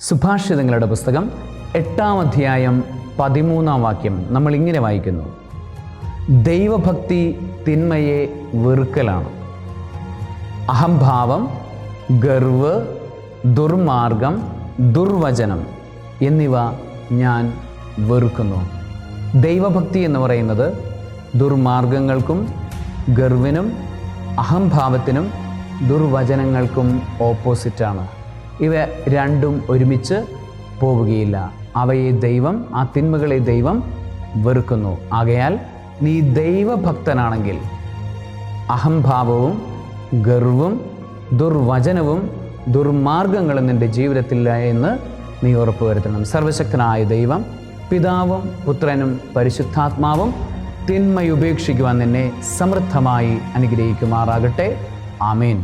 സുഭാഷിതങ്ങളുടെ പുസ്തകം 8-ാം അധ്യായം 13-ാം വാക്യം നമ്മൾ ഇങ്ങനെ വായിക്കുന്നു: ദൈവഭക്തി തിന്മയെ വെറുക്കലാണ്. അഹംഭാവം, ഗർവ്, ദുർമാർഗം, ദുർവചനം എന്നിവ ഞാൻ വെറുക്കുന്നു. ദൈവഭക്തി എന്ന് പറയുന്നത് ദുർമാർഗങ്ങൾക്കും ഗർവിനും അഹംഭാവത്തിനും ദുർവചനങ്ങൾക്കും ഓപ്പോസിറ്റാണ്. ഇവ രണ്ടും ഒരുമിച്ച് പോവുകയില്ല. അവയെ ദൈവം, ആ തിന്മകളെ ദൈവം വെറുക്കുന്നു. ആകയാൽ നീ ദൈവഭക്തനാണെങ്കിൽ അഹംഭാവവും ഗർവും ദുർവചനവും ദുർമാർഗങ്ങളും നിൻ്റെ ജീവിതത്തില്ല എന്ന് നീ ഉറപ്പുവരുത്തണം. സർവശക്തനായ ദൈവം, പിതാവും പുത്രനും പരിശുദ്ധാത്മാവും തിന്മയുപേക്ഷിക്കുവാൻ നിന്നെ സമൃദ്ധമായി അനുഗ്രഹിക്കുമാറാകട്ടെ. ആമേൻ.